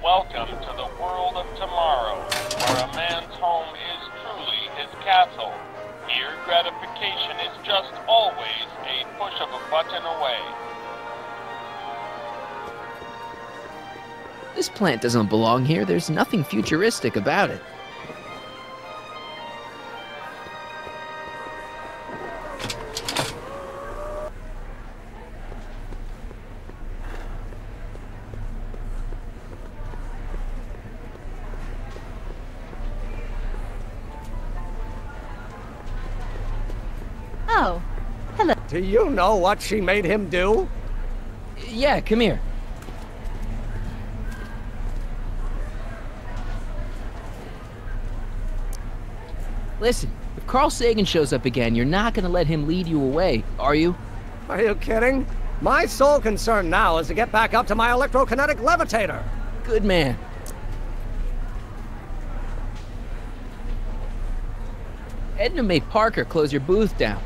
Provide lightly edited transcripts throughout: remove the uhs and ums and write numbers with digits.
Welcome to the world of tomorrow, where a man's home is truly his castle. Here, gratification is just always a push of a button away. This plant doesn't belong here. There's nothing futuristic about it. Oh, hello. Do you know what she made him do? Yeah, come here. Listen, if Carl Sagan shows up again, you're not gonna let him lead you away, are you? Are you kidding? My sole concern now is to get back up to my electrokinetic levitator. Good man. Edna made Parker close your booth down.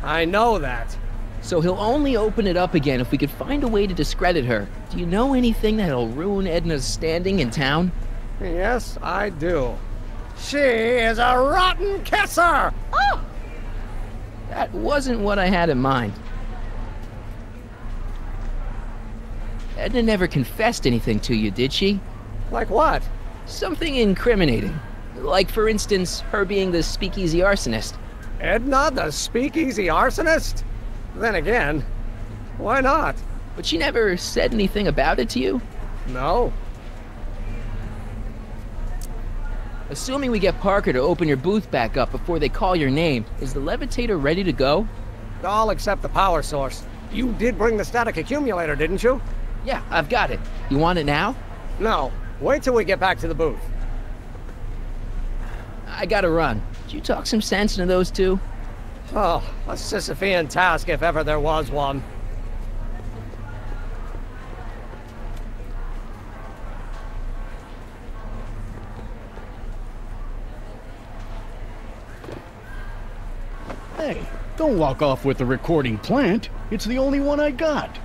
I know that. So he'll only open it up again if we could find a way to discredit her. Do you know anything that'll ruin Edna's standing in town? Yes, I do. She is a rotten kisser! Oh! That wasn't what I had in mind. Edna never confessed anything to you, did she? Like what? Something incriminating. Like, for instance, her being the speakeasy arsonist. Edna, the speakeasy arsonist? Then again, why not? But she never said anything about it to you? No. Assuming we get Parker to open your booth back up before they call your name, is the levitator ready to go? All except the power source. You did bring the static accumulator, didn't you? Yeah, I've got it. You want it now? No. Wait till we get back to the booth. I gotta run. Did you talk some sense into those two? Oh, a Sisyphean task if ever there was one. Hey, don't walk off with the recording plant. It's the only one I got.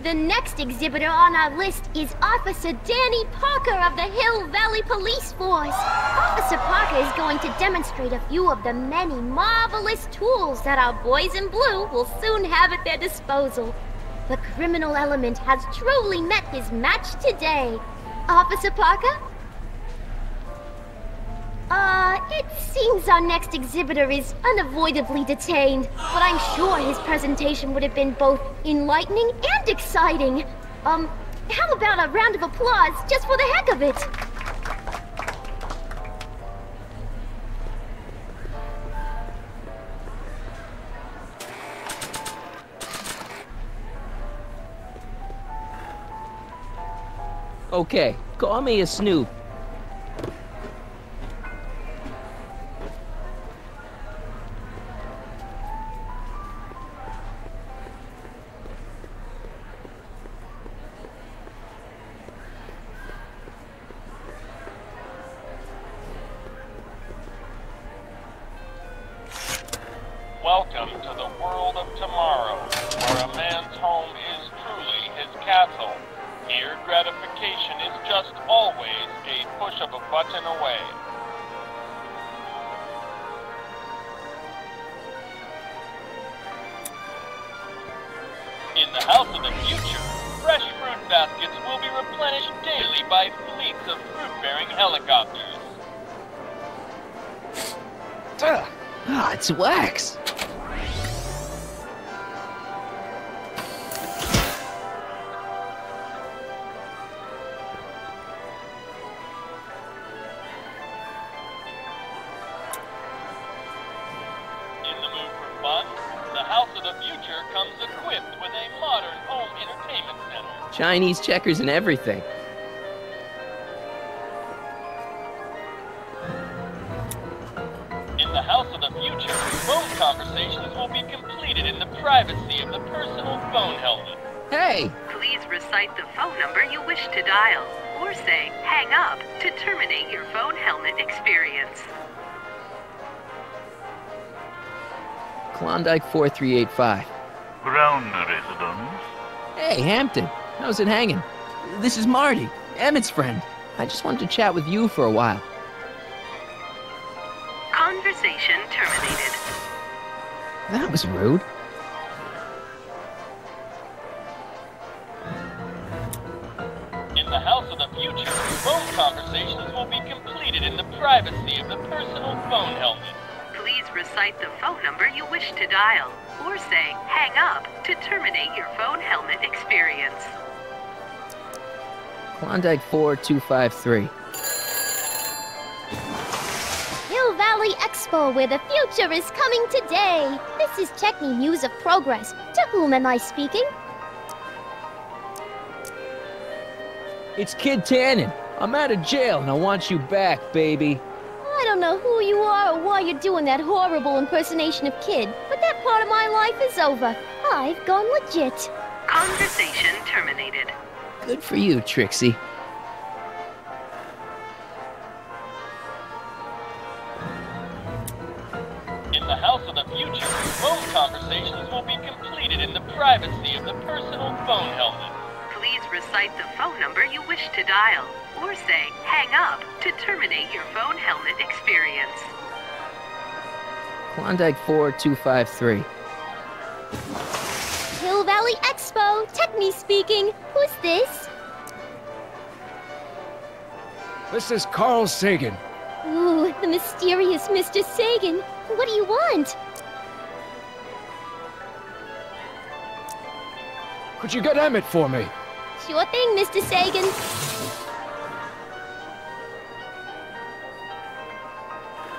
The next exhibitor on our list is Officer Danny Parker of the Hill Valley Police Force. Officer Parker is going to demonstrate a few of the many marvelous tools that our boys in blue will soon have at their disposal. The criminal element has truly met his match today. Officer Parker? It seems our next exhibitor is unavoidably detained, but I'm sure his presentation would have been both enlightening and exciting. How about a round of applause just for the heck of it? Okay, call me a snoop. Welcome to the world of tomorrow, where a man's home is truly his castle. Here, gratification is just always a push of a button away. In the house of the future, fresh fruit baskets will be replenished daily by fleets of fruit-bearing helicopters. Ah, it's wax. The House of the Future comes equipped with a modern home entertainment center. Chinese checkers and everything. privacy of the personal phone helmet. Hey! Please recite the phone number you wish to dial, or say hang up to terminate your phone helmet experience. Klondike 4385. Brown residence. Hey, Hampton. How's it hanging? This is Marty, Emmett's friend. I just wanted to chat with you for a while. Conversation terminated. That was rude. In the house of the future, phone conversations will be completed in the privacy of the personal phone helmet. Please recite the phone number you wish to dial, or say hang up to terminate your phone helmet experience. Klondike 4253. Hill Valley Expo, where the future is coming today. This is Techni Muse of Progress. To whom am I speaking? It's Kid Tannen. I'm out of jail and I want you back, baby. I don't know who you are or why you're doing that horrible impersonation of Kid, but that part of my life is over. I've gone legit. Conversation terminated. Good for you, Trixie. In the house of the future, phone conversations will be completed in the privacy of the personal phone helmet. Please recite the phone number you wish to dial, or say hang up to terminate your phone helmet experience. Klondike 4253. Hill Valley Expo, Techni speaking. Who's this? This is Carl Sagan. Ooh, the mysterious Mr. Sagan. What do you want? Could you get Emmett for me? Sure thing, Mr. Sagan.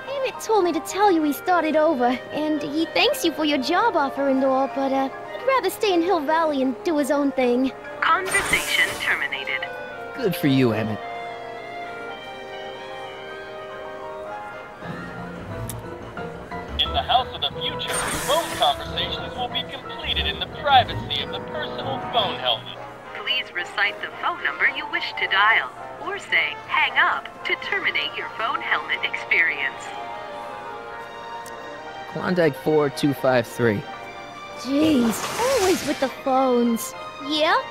Emmett told me to tell you he started over, and he thanks you for your job offer and all, but he'd rather stay in Hill Valley and do his own thing. Conversation terminated. Good for you, Emmett. In the house of the future, phone conversations will be completed in the privacy of the personal phone helmet. Please recite the phone number you wish to dial, or say hang up to terminate your phone helmet experience. Klondike 4253. Jeez, always with the phones. Yeah?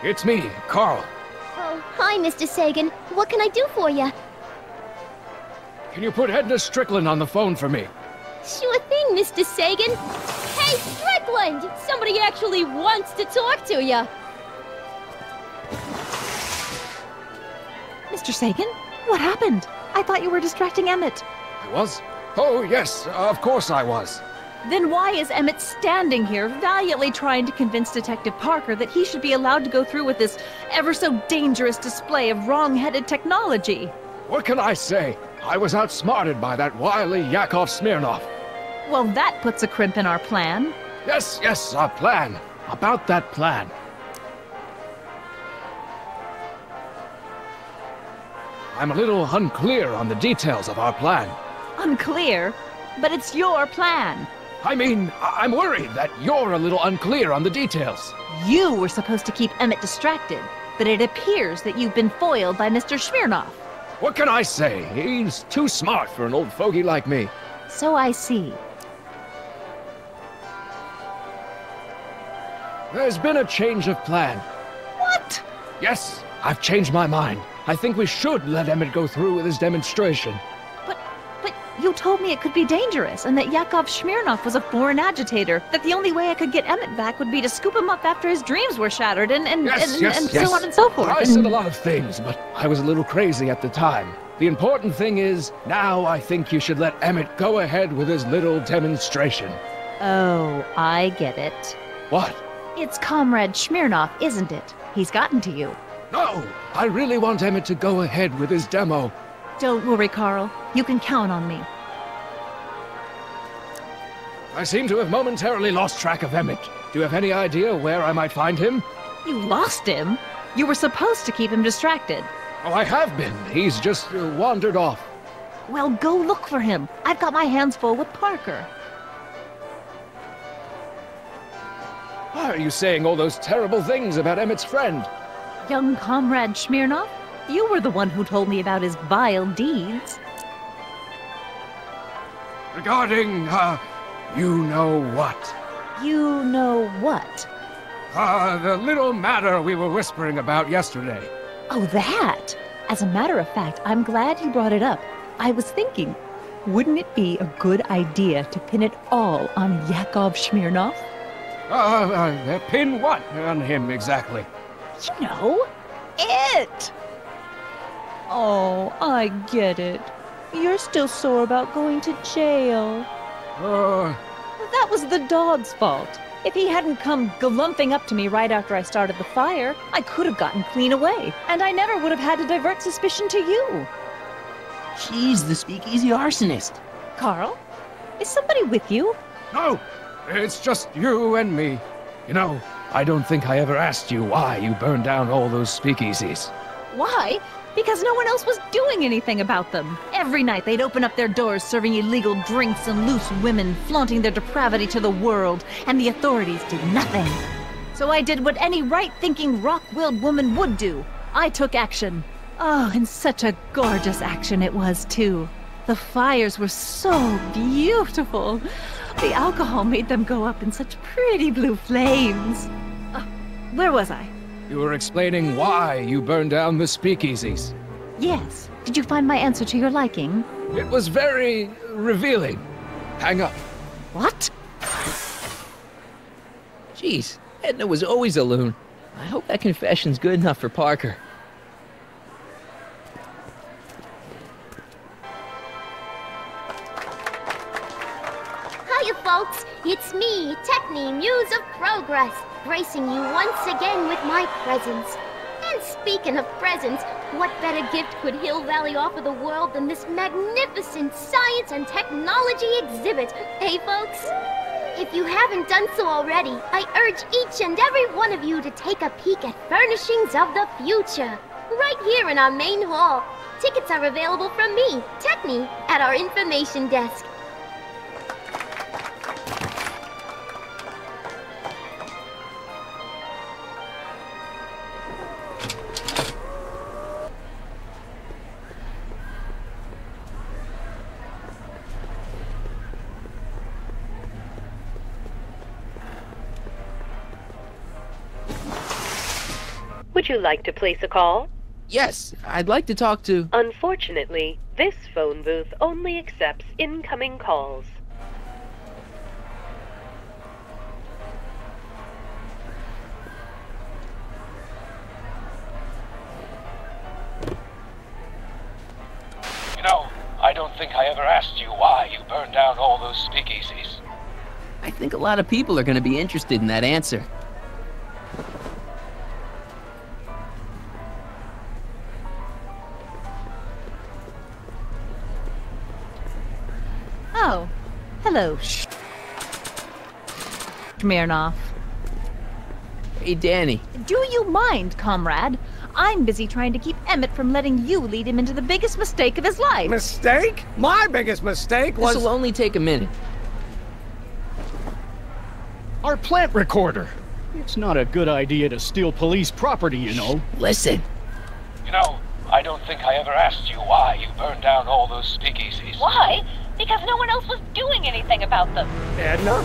It's me, Carl. Oh, hi, Mr. Sagan. What can I do for you? Can you put Edna Strickland on the phone for me? Sure thing, Mr. Sagan. Hey, Strickland! Somebody actually wants to talk to you. Mr. Sagan, what happened? I thought you were distracting Emmett. I was? Oh, yes, of course I was. Then why is Emmett standing here, valiantly trying to convince Detective Parker that he should be allowed to go through with this ever so dangerous display of wrong-headed technology? What can I say? I was outsmarted by that wily Yakov Smirnov. Well, that puts a crimp in our plan. Yes, our plan. About that plan. I'm a little unclear on the details of our plan. Unclear? But it's your plan. I mean, I'm worried that you're a little unclear on the details. You were supposed to keep Emmett distracted, but it appears that you've been foiled by Mr. Smirnov. What can I say? He's too smart for an old fogey like me. So I see. There's been a change of plan. What? Yes, I've changed my mind. I think we should let Emmett go through with his demonstration. But you told me it could be dangerous, and that Yakov Smirnov was a foreign agitator, that the only way I could get Emmett back would be to scoop him up after his dreams were shattered, and so on and so forth. I said a lot of things, but I was a little crazy at the time. The important thing is, now I think you should let Emmett go ahead with his little demonstration. Oh, I get it. What? It's Comrade Smirnov, isn't it? He's gotten to you. No! I really want Emmett to go ahead with his demo. Don't worry, Carl. You can count on me. I seem to have momentarily lost track of Emmett. Do you have any idea where I might find him? You lost him? You were supposed to keep him distracted. Oh, I have been. He's just wandered off. Well, go look for him. I've got my hands full with Parker. Why are you saying all those terrible things about Emmett's friend? Young comrade Smirnov, you were the one who told me about his vile deeds. Regarding, you know what? You know what? The little matter we were whispering about yesterday. Oh, that! As a matter of fact, I'm glad you brought it up. I was thinking, wouldn't it be a good idea to pin it all on Yakov Smirnov? Pin what on him exactly? You know, it! Oh, I get it. You're still sore about going to jail. That was the dog's fault. If he hadn't come galumphing up to me right after I started the fire, I could have gotten clean away, and I never would have had to divert suspicion to you. She's the speakeasy arsonist. Carl, is somebody with you? No, it's just you and me. You know, I don't think I ever asked you why you burned down all those speakeasies. Why? Because no one else was doing anything about them. Every night they'd open up their doors serving illegal drinks and loose women, flaunting their depravity to the world, and the authorities did nothing. So I did what any right-thinking, rock-willed woman would do. I took action. Oh, and such a gorgeous action it was, too. The fires were so beautiful. The alcohol made them go up in such pretty blue flames. Where was I? You were explaining why you burned down the speakeasies. Yes. Did you find my answer to your liking? It was very revealing. Hang up. What? Jeez, Edna was always a loon. I hope that confession's good enough for Parker. Hiya, folks. It's me, Techni, Muse of Progress, gracing you once again with my presence. And speaking of presents, what better gift could Hill Valley offer the world than this magnificent science and technology exhibit, hey folks? If you haven't done so already, I urge each and every one of you to take a peek at Furnishings of the Future, right here in our main hall. Tickets are available from me, Techni, at our information desk. Would you like to place a call? Yes, I'd like to talk to... Unfortunately, this phone booth only accepts incoming calls. You know, I don't think I ever asked you why you burned down all those speakeasies. I think a lot of people are going to be interested in that answer. Oh, hello, Smirnov. Hey, Danny. Do you mind, comrade? I'm busy trying to keep Emmett from letting you lead him into the biggest mistake of his life. Mistake? My biggest mistake was... This'll only take a minute. Our plant recorder. It's not a good idea to steal police property, you know. Listen. You know, I don't think I ever asked you why you burned down all those speakeasies. Why? Because no one else was doing anything about them. Edna?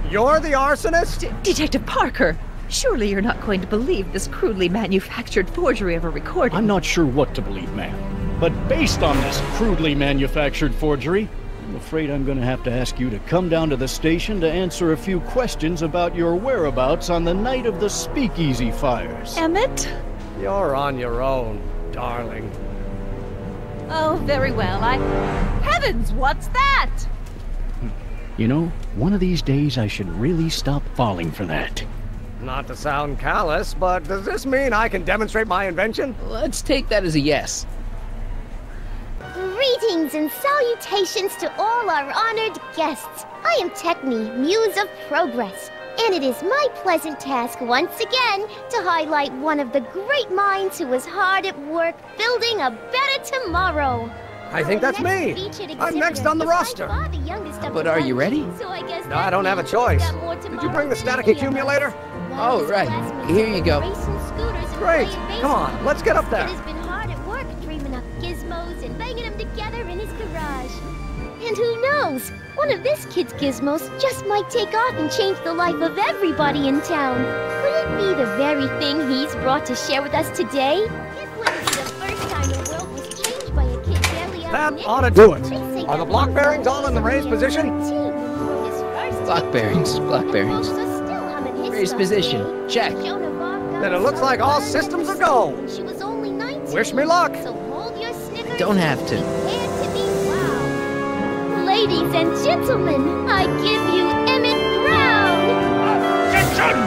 You're the arsonist? Detective Parker, surely you're not going to believe this crudely manufactured forgery of a recording. I'm not sure what to believe, ma'am. But based on this crudely manufactured forgery, I'm afraid I'm going to have to ask you to come down to the station to answer a few questions about your whereabouts on the night of the speakeasy fires. Emmett? You're on your own, darling. Oh, very well. Heavens, what's that? You know, one of these days I should really stop falling for that. Not to sound callous, but does this mean I can demonstrate my invention? Let's take that as a yes. Greetings and salutations to all our honored guests. I am Techni, Muse of Progress, and it is my pleasant task once again to highlight one of the great minds who was hard at work building a better tomorrow. I think that's me. I'm next on the roster. But are you ready? So I guess No, I don't have a choice. Did you bring the static accumulator? Oh, right. Here you go. Great. Come on, let's get up there. He's been hard at work dreaming up gizmos and banging them together in his garage. And who knows? One of this kid's gizmos just might take off and change the life of everybody in town. Could it be the very thing he's brought to share with us today? It wouldn't be the first time the world was changed by a kid barely out That of ought to do it. They say Are the that block bearings all in the raised position? Block bearings, block bearings. Raised position, check. Then it looks like all systems are go. She was only 19. Wish me luck. So hold your snickers. Don't have to. Prepare to be wowed. Ladies and gentlemen, I give you Emmett Brown. Objection!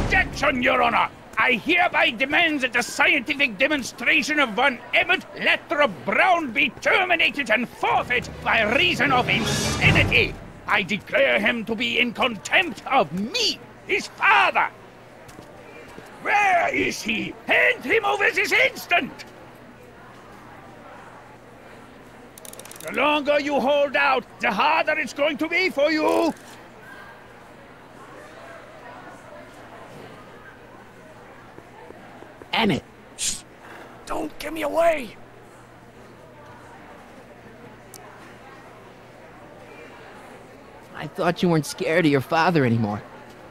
Objection, Your Honor! I hereby demand that the scientific demonstration of one Emmett Lathrop Brown be terminated and forfeit by reason of insanity. I declare him to be in contempt of me, his father. Where is he? Hand him over this instant! The longer you hold out, the harder it's going to be for you. Emmett. Shh! Don't give me away! I thought you weren't scared of your father anymore.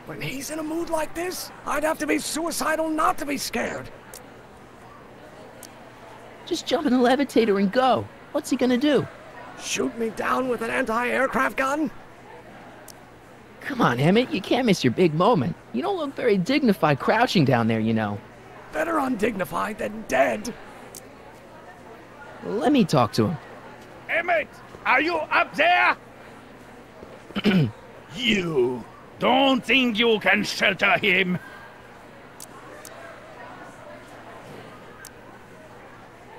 When he's in a mood like this, I'd have to be suicidal not to be scared. Just jump in the levitator and go. What's he gonna do? Shoot me down with an anti-aircraft gun? Come on, Emmett, you can't miss your big moment. You don't look very dignified crouching down there, you know. Better undignified than dead. Let me talk to him. Emmett, are you up there? You don't think you can shelter him?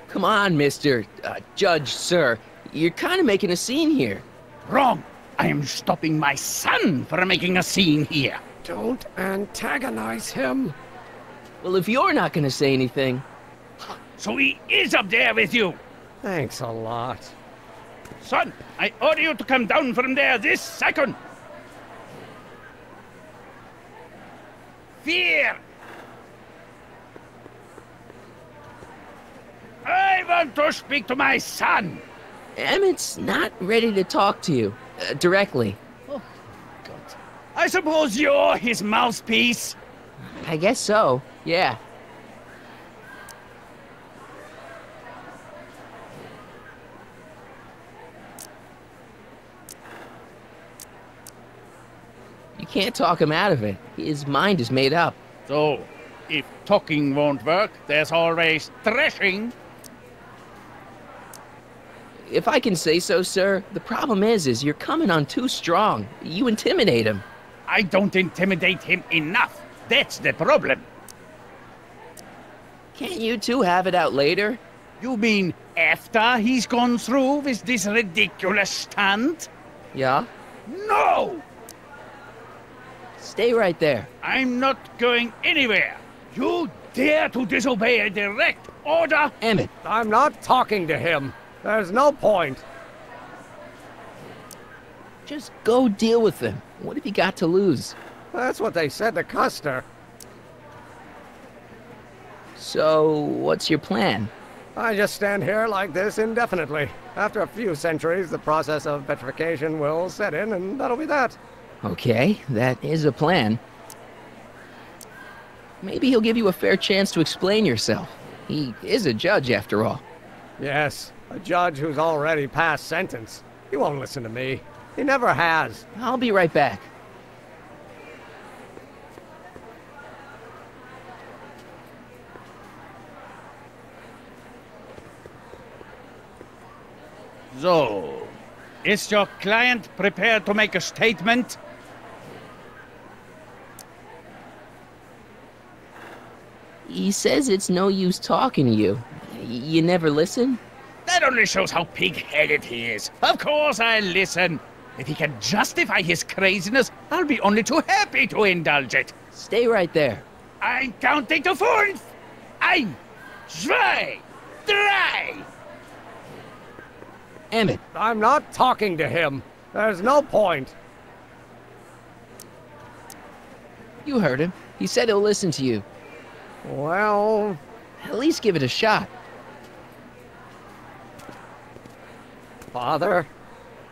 Come on, Mr. Judge, sir. You're kind of making a scene here. Wrong. I am stopping my son from making a scene here. Don't antagonize him. Well, if you're not going to say anything... So he is up there with you. Thanks a lot. Son, I order you to come down from there this second. Fear! I want to speak to my son. Emmett's not ready to talk to you directly. Oh, God. I suppose you're his mouthpiece. I guess so, yeah. You can't talk him out of it. His mind is made up. So, if talking won't work, there's always thrashing. If I can say so, sir, the problem is you're coming on too strong. You intimidate him. I don't intimidate him enough. That's the problem. Can't you two have it out later? You mean after he's gone through with this ridiculous stunt? Yeah? No! Stay right there. I'm not going anywhere. You dare to disobey a direct order? Emmett. I'm not talking to him. There's no point. Just go deal with him. What have you got to lose? That's what they said to Custer. So, what's your plan? I just stand here like this indefinitely. After a few centuries, the process of petrification will set in, and that'll be that. Okay, that is a plan. Maybe he'll give you a fair chance to explain yourself. He is a judge, after all. Yes, a judge who's already passed sentence. He won't listen to me. He never has. I'll be right back. So, is your client prepared to make a statement? He says it's no use talking to you. You never listen? That only shows how pig-headed he is. Of course I'll listen. If he can justify his craziness, I'll be only too happy to indulge it. Stay right there. I'm counting to 4. 1, 2, 3. Emmett. I'm not talking to him. There's no point. You heard him. He said he'll listen to you. Well, At least give it a shot. Father,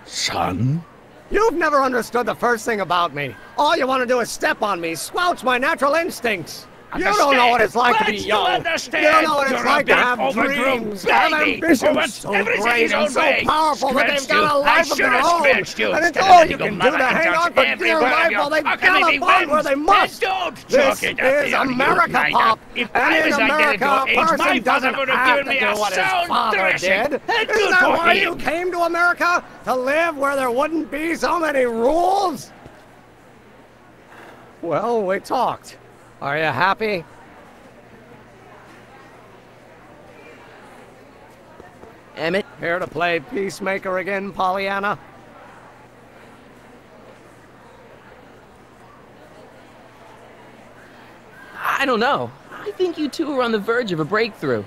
Son? you've never understood the first thing about me. All you want to do is step on me, squelch my natural instincts. You don't know what it's like to be young. You don't know what it's like to have dreams, to have ambitions so great and so powerful that they've got a life of their own. And it's all you can do to hang on for dear life while they gallop where they must. This is America, Pop. And in America, a person doesn't have to do what his father did. Isn't that why you came to America? To live where there wouldn't be so many rules? Well, we talked. Are you happy? Emmett? Here to play peacemaker again, Pollyanna? I don't know. I think you two are on the verge of a breakthrough.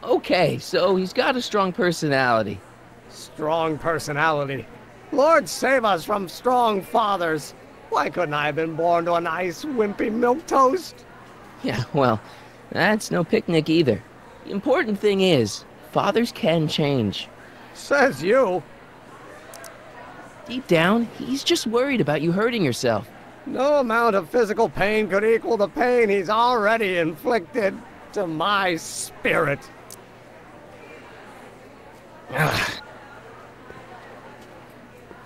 Okay, so he's got a strong personality. Strong personality. Lord save us from strong fathers. Why couldn't I have been born to a nice, wimpy milquetoast? Yeah, well, that's no picnic either. The important thing is, fathers can change. Says you. Deep down, he's just worried about you hurting yourself. No amount of physical pain could equal the pain he's already inflicted to my spirit.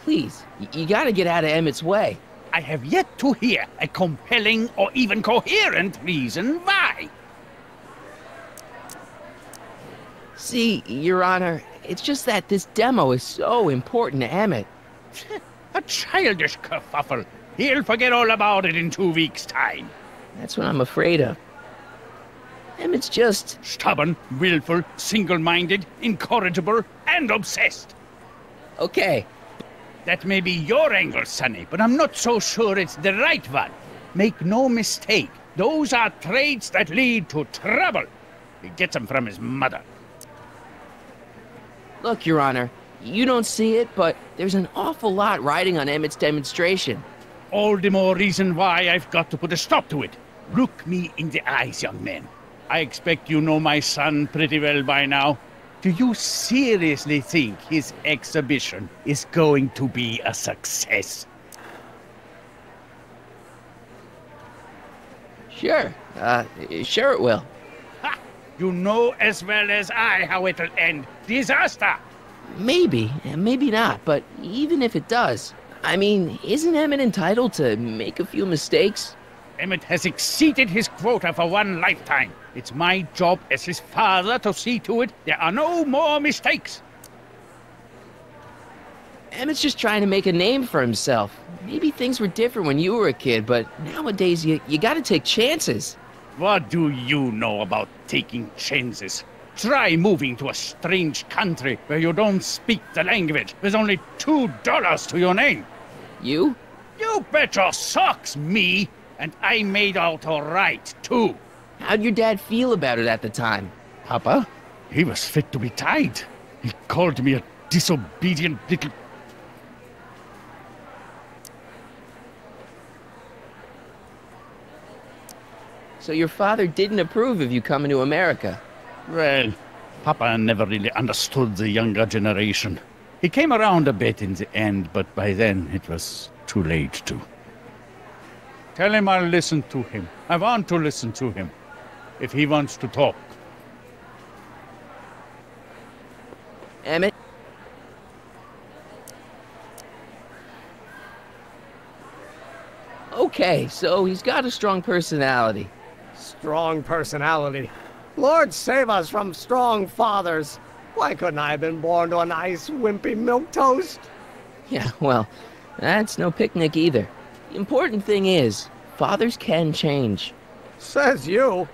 Please, you gotta get out of Emmett's way. I have yet to hear a compelling or even coherent reason why. See, Your Honor, it's just that this demo is so important to Emmett. A childish kerfuffle. He'll forget all about it in 2 weeks' time. That's what I'm afraid of. Emmett's just... Stubborn, willful, single-minded, incorrigible, and obsessed. Okay. That may be your angle, Sonny, but I'm not so sure it's the right one. Make no mistake, those are traits that lead to trouble. He gets them from his mother. Look, Your Honor, you don't see it, but there's an awful lot riding on Emmett's demonstration. All the more reason why I've got to put a stop to it. Look me in the eyes, young man. I expect you know my son pretty well by now. Do you seriously think his exhibition is going to be a success? Sure. Sure it will. Ha! You know as well as I how it'll end. Disaster! Maybe, and maybe not, but even if it does, I mean, isn't Emmett entitled to make a few mistakes? Emmett has exceeded his quota for one lifetime. It's my job as his father to see to it there are no more mistakes. Emmett's just trying to make a name for himself. Maybe things were different when you were a kid, but nowadays you gotta take chances. What do you know about taking chances? Try moving to a strange country where you don't speak the language with only $2 to your name. You? You bet your socks, me! And I made out all right, too. How'd your dad feel about it at the time? Papa? He was fit to be tied. He called me a disobedient little... So your father didn't approve of you coming to America? Well, Papa never really understood the younger generation. He came around a bit in the end, but by then it was too late to. Tell him I'll listen to him. I want to listen to him. If he wants to talk. Emmett? Okay, so he's got a strong personality. Strong personality. Lord save us from strong fathers. Why couldn't I have been born to a nice, wimpy milquetoast? Yeah, well, that's no picnic either. The important thing is, fathers can change. Says you.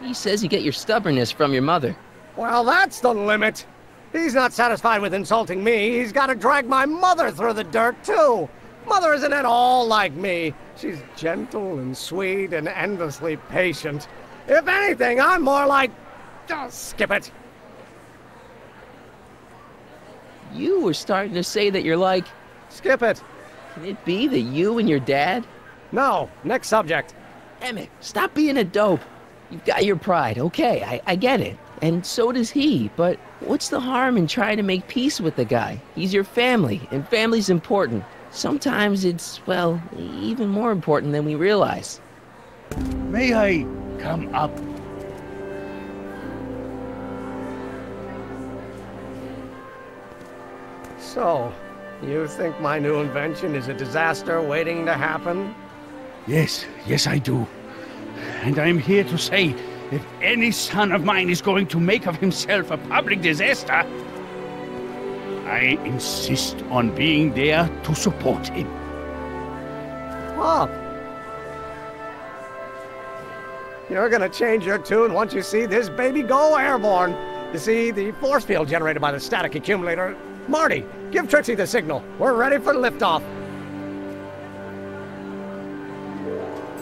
He says you get your stubbornness from your mother. Well, that's the limit. He's not satisfied with insulting me. He's got to drag my mother through the dirt, too. Mother isn't at all like me. She's gentle and sweet and endlessly patient. If anything, I'm more like... skip it. you were starting to say that you're like... Skip it. Can it be that you and your dad? No, next subject. Emmett, stop being a dope. You've got your pride, okay, I get it. And so does he, but what's the harm in trying to make peace with the guy? He's your family, and family's important. Sometimes it's, well, even more important than we realize. May I come up? So, you think my new invention is a disaster waiting to happen? Yes, I do. And I'm here to say, if any son of mine is going to make of himself a public disaster, I insist on being there to support him. Pop! You're gonna change your tune once you see this baby go airborne. You see, the force field generated by the static accumulator. Marty, give Trixie the signal. We're ready for liftoff.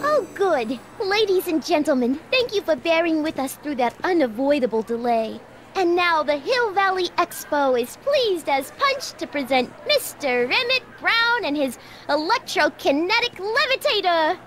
Oh, good. Ladies and gentlemen, thank you for bearing with us through that unavoidable delay. And now the Hill Valley Expo is pleased as punch to present Mr. Emmett Brown and his electrokinetic levitator.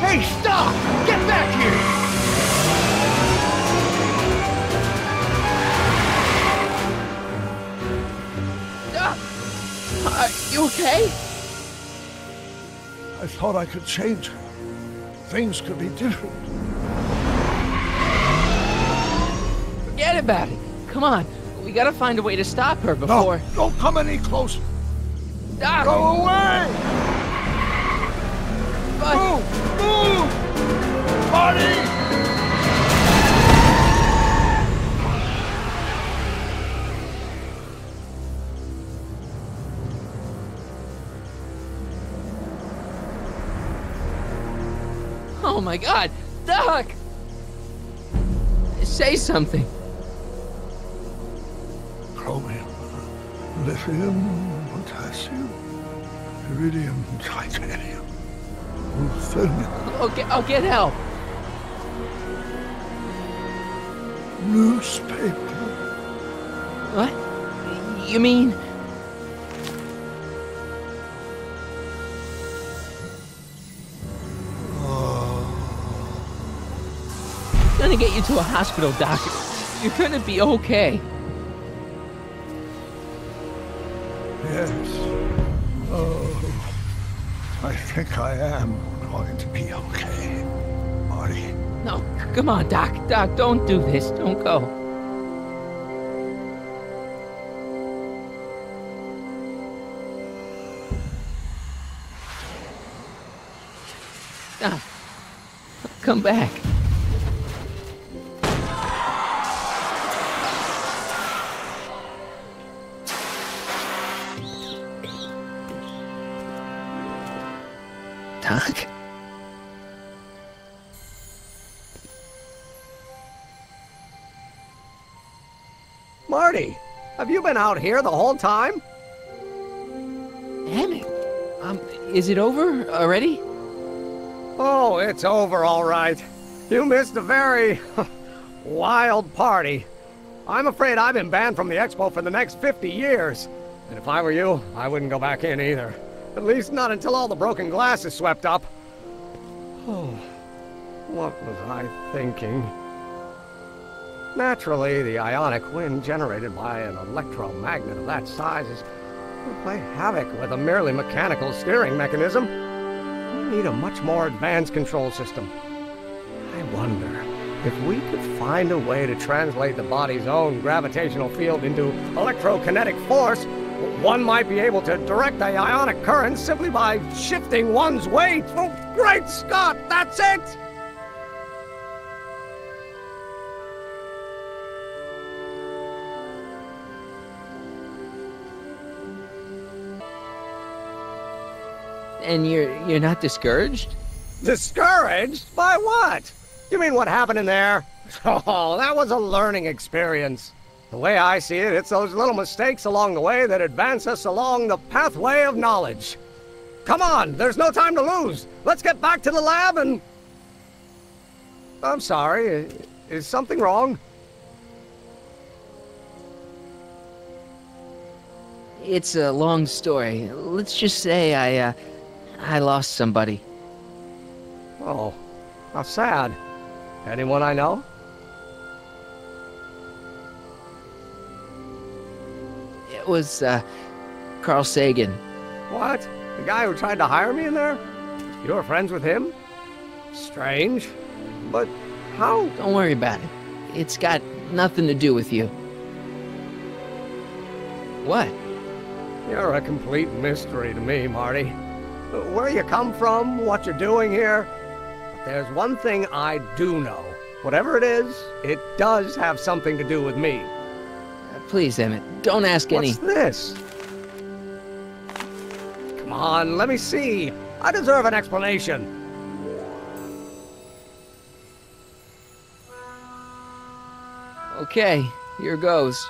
Hey, stop! Get back here! Are you okay? I thought I could change her. Things could be different. Forget about it. Come on. We gotta find a way to stop her before... No, don't come any closer. Doc! Go away! But... Move! Marty! Oh my God! Doc! Say something. Chromium, lithium, potassium, iridium, titanium, ruthenium. Okay, I'll get help. Newspaper. What? You mean... I'm gonna get you to a hospital, Doc. You're gonna be okay. Yes. Oh, I think I am going to be okay, Marty. No, come on, Doc. Doc, don't do this. Don't go. Doc, come back. Doc? Marty, have you been out here the whole time? Damn it. Is it over already? Oh, it's over all right. You missed a very wild party. I'm afraid I've been banned from the expo for the next 50 years. And if I were you, I wouldn't go back in either. At least not until all the broken glass is swept up. Oh, what was I thinking? Naturally, the ionic wind generated by an electromagnet of that size is will play havoc with a merely mechanical steering mechanism. We need a much more advanced control system. I wonder if we could find a way to translate the body's own gravitational field into electrokinetic force. One might be able to direct the ionic current simply by shifting one's weight. Oh, great Scott, that's it! And you're not discouraged? Discouraged? By what? You mean what happened in there? Oh, that was a learning experience. The way I see it, it's those little mistakes along the way that advance us along the pathway of knowledge. Come on, there's no time to lose. Let's get back to the lab and... I'm sorry, is something wrong? It's a long story. Let's just say I lost somebody. Oh, how sad. Anyone I know? It was, Carl Sagan. What? The guy who tried to hire me in there? You were friends with him? Strange. But how? Don't worry about it. It's got nothing to do with you. What? You're a complete mystery to me, Marty. Where you come from, what you're doing here. But there's one thing I do know. Whatever it is, it does have something to do with me. Please, Emmett, don't ask any... What's this? Come on, let me see. I deserve an explanation. Okay, here goes.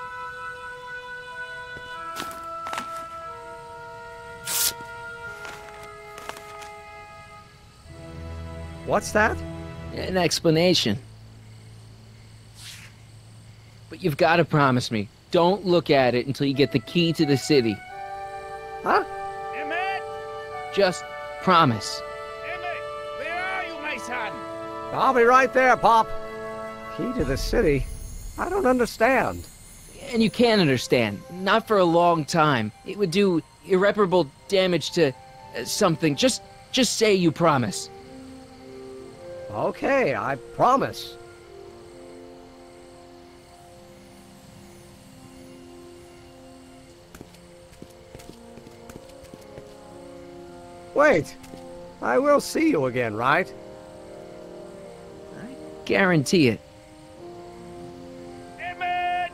What's that? An explanation. But you've got to promise me, don't look at it until you get the key to the city. Huh? Emmett! Just promise. Emmett! Where are you, my son? I'll be right there, Pop. Key to the city? I don't understand. And you can't understand. Not for a long time. It would do irreparable damage to something. Just say you promise. Okay, I promise. Wait, I will see you again, right? I guarantee it. Emmett!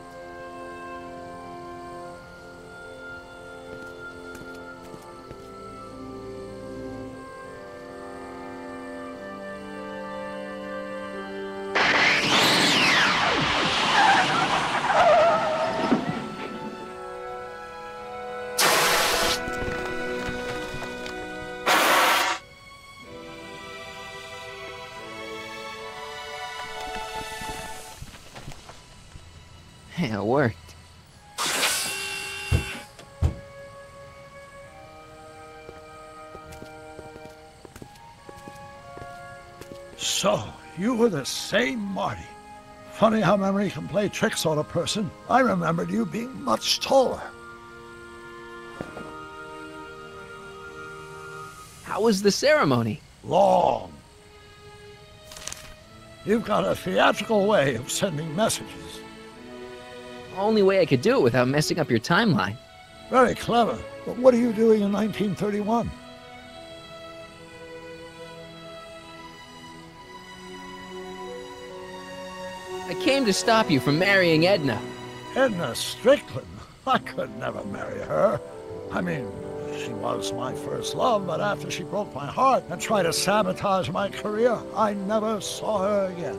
Yeah, it worked. So, you were the same Marty. Funny how memory can play tricks on a person. I remembered you being much taller. How was the ceremony? Long. You've got a theatrical way of sending messages. Only way I could do it without messing up your timeline. Very clever. But what are you doing in 1931? I came to stop you from marrying Edna. Edna Strickland? I could never marry her. I mean, she was my first love, but after she broke my heart and tried to sabotage my career, I never saw her again.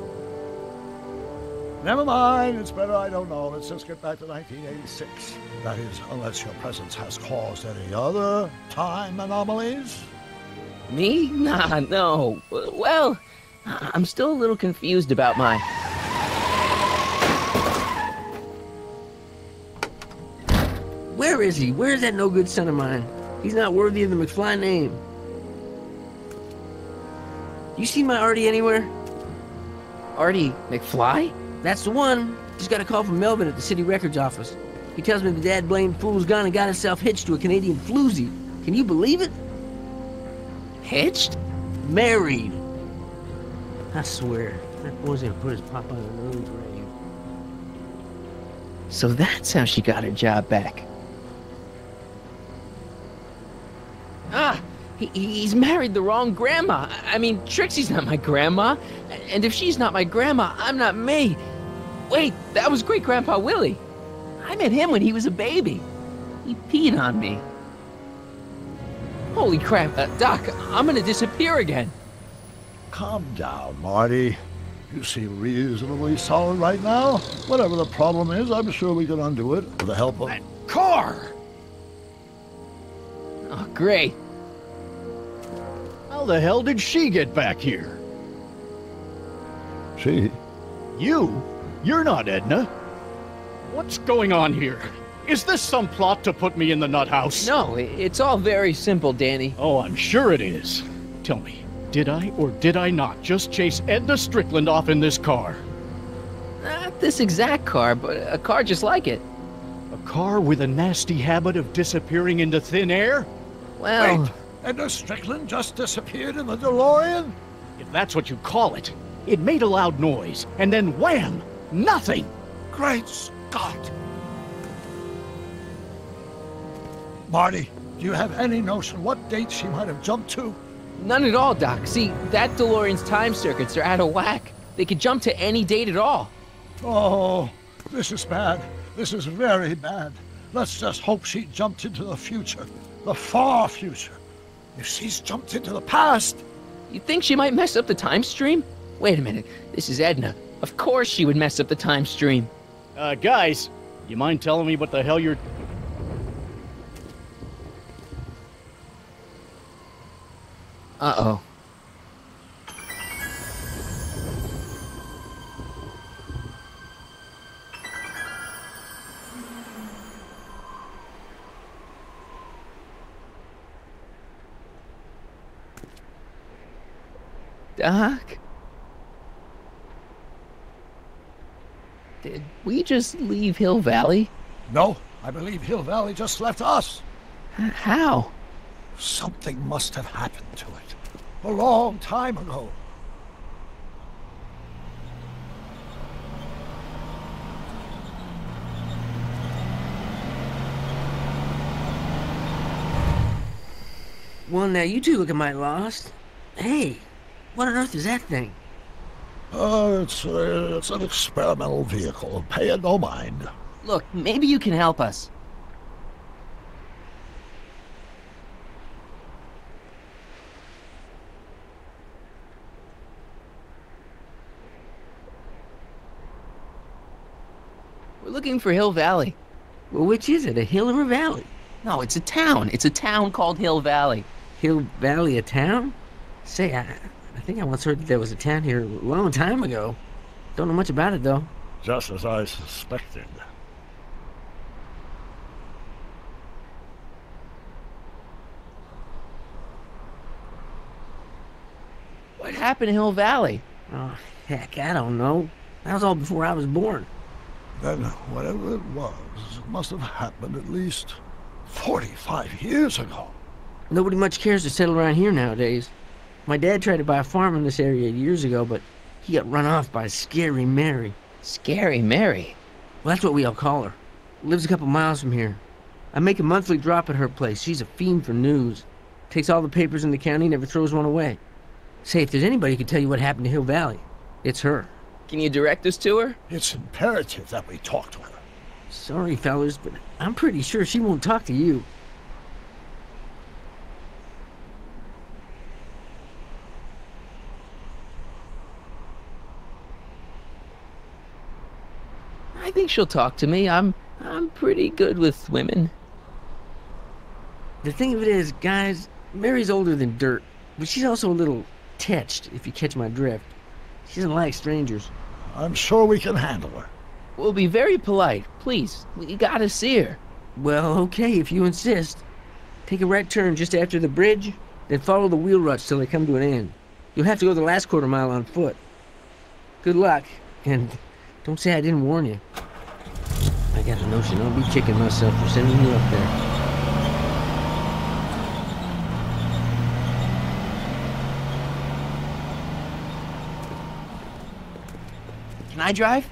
Never mind, it's better I don't know. Let's just get back to 1986. That is, unless your presence has caused any other time anomalies. Me? Nah, no. Well, I'm still a little confused about my... Where is he? Where's that no-good son of mine? He's not worthy of the McFly name. You see my Artie anywhere? Artie McFly? That's the one. Just got a call from Melvin at the city records office. He tells me the dad-blamed fool's gone and got himself hitched to a Canadian floozy. Can you believe it? Hitched? Married. I swear, that boy's gonna put his papa in an early grave. So that's how she got her job back. Ah, he's married the wrong grandma. I mean, Trixie's not my grandma. And if she's not my grandma, I'm not me. Wait, that was Great-Grandpa Willie. I met him when he was a baby. He peed on me. Holy crap, Doc, I'm gonna disappear again. Calm down, Marty. You seem reasonably solid right now. Whatever the problem is, I'm sure we can undo it with the help of... That car! Oh, great. How the hell did she get back here? She? You? You're not Edna. What's going on here? Is this some plot to put me in the nut house? No, it's all very simple, Danny. Oh, I'm sure it is. Tell me, did I or did I not just chase Edna Strickland off in this car? Not this exact car, but a car just like it. A car with a nasty habit of disappearing into thin air? Well... Wait, Edna Strickland just disappeared in the DeLorean? If that's what you call it. It made a loud noise, and then wham! Nothing! Great Scott! Marty, do you have any notion what date she might have jumped to? None at all, Doc. See, that DeLorean's time circuits are out of whack. They could jump to any date at all. Oh, this is bad. This is very bad. Let's just hope she jumped into the future. The far future. If she's jumped into the past... You think she might mess up the time stream? Wait a minute. This is Edna. Of course she would mess up the time stream. Guys, you mind telling me what the hell you're... Uh-oh. Doc? Did we just leave Hill Valley? No, I believe Hill Valley just left us. How? Something must have happened to it. A long time ago. Well, now you two look mighty lost. Hey, what on earth is that thing? It's an experimental vehicle. Pay it no mind. Look, maybe you can help us. We're looking for Hill Valley. Well, which is it, a hill or a valley? No, it's a town. It's a town called Hill Valley. Hill Valley, a town? Say, I think I once heard that there was a town here a long time ago. Don't know much about it, though. Just as I suspected. What happened to Hill Valley? Oh, heck, I don't know. That was all before I was born. Then whatever it was, it must have happened at least 45 years ago. Nobody much cares to settle around here nowadays. My dad tried to buy a farm in this area years ago, but he got run off by Scary Mary. Scary Mary? Well, that's what we all call her. Lives a couple miles from here. I make a monthly drop at her place. She's a fiend for news. Takes all the papers in the county, never throws one away. Say, if there's anybody who can tell you what happened to Hill Valley, it's her. Can you direct us to her? It's imperative that we talk to her. Sorry, fellas, but I'm pretty sure she won't talk to you. I think she'll talk to me. I'm pretty good with women. The thing of it is, guys, Mary's older than dirt, but she's also a little tetched, if you catch my drift. She doesn't like strangers. I'm sure we can handle her. We'll be very polite. Please, we gotta see her. Well, okay, if you insist. Take a right turn just after the bridge, then follow the wheel ruts till they come to an end. You'll have to go the last quarter mile on foot. Good luck, and don't say I didn't warn you. I got a notion I'll be kicking myself for sending you up there. Can I drive?